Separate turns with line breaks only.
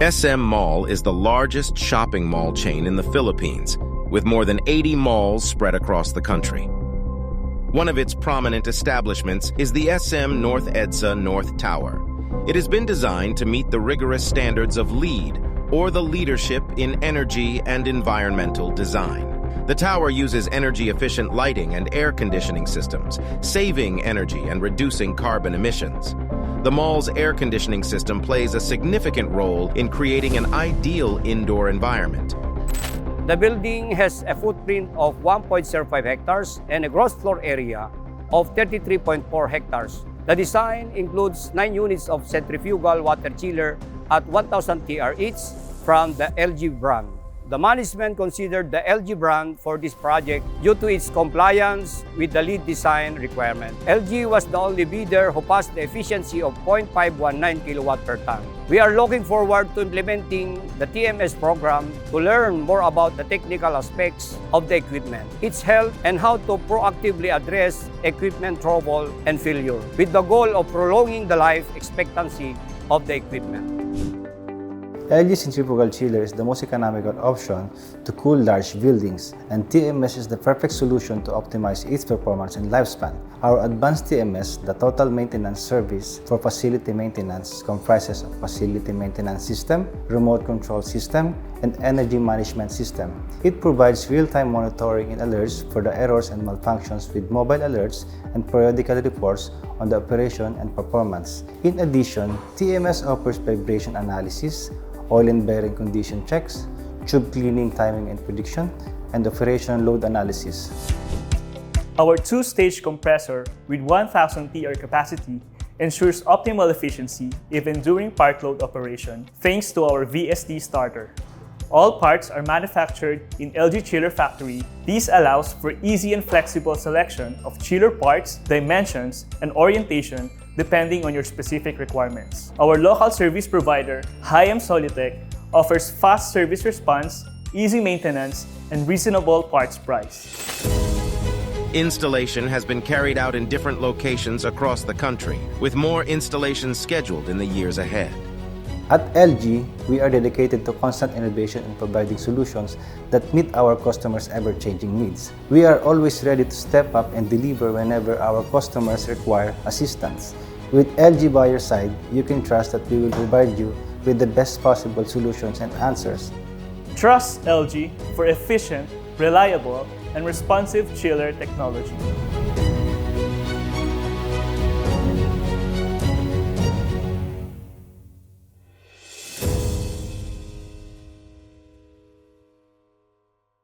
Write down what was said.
SM Mall is the largest shopping mall chain in the Philippines, with more than 80 malls spread across the country. One of its prominent establishments is the SM North EDSA North Tower. It has been designed to meet the rigorous standards of LEED, or the Leadership in Energy and Environmental Design. The tower uses energy-efficient lighting and air conditioning systems, saving energy and reducing carbon emissions. The mall's air conditioning system plays a significant role in creating an ideal indoor environment.
The building has a footprint of 1.05 hectares and a gross floor area of 33.4 hectares. The design includes 9 units of centrifugal water chiller at 1,000 TR each from the LG brand. The management considered the LG brand for this project due to its compliance with the LEED design requirement. LG was the only bidder who passed the efficiency of 0.519 kilowatt per ton. We are looking forward to implementing the TMS program to learn more about the technical aspects of the equipment, its health, and how to proactively address equipment trouble and failure, with the goal of prolonging the life expectancy of the equipment.
LG centrifugal chiller is the most economical option to cool large buildings, and TMS is the perfect solution to optimize its performance and lifespan. Our advanced TMS, the total maintenance service for facility maintenance, comprises of facility maintenance system, remote control system, and energy management system. It provides real-time monitoring and alerts for the errors and malfunctions with mobile alerts and periodical reports on the operation and performance. In addition, TMS offers vibration analysis, oil and bearing condition checks, tube cleaning timing and prediction, and operational load analysis.
Our two-stage compressor with 1,000 TR capacity ensures optimal efficiency even during part load operation thanks to our VSD starter. All parts are manufactured in LG Chiller Factory. This allows for easy and flexible selection of chiller parts, dimensions, and orientation depending on your specific requirements. Our local service provider, Hi-Am Solitech, offers fast service response, easy maintenance, and reasonable parts price.
Installation has been carried out in different locations across the country, with more installations scheduled in the years ahead.
At LG, we are dedicated to constant innovation and providing solutions that meet our customers' ever-changing needs. We are always ready to step up and deliver whenever our customers require assistance. With LG by your side, you can trust that we will provide you with the best possible solutions and answers.
Trust LG for efficient, reliable, and responsive chiller technology.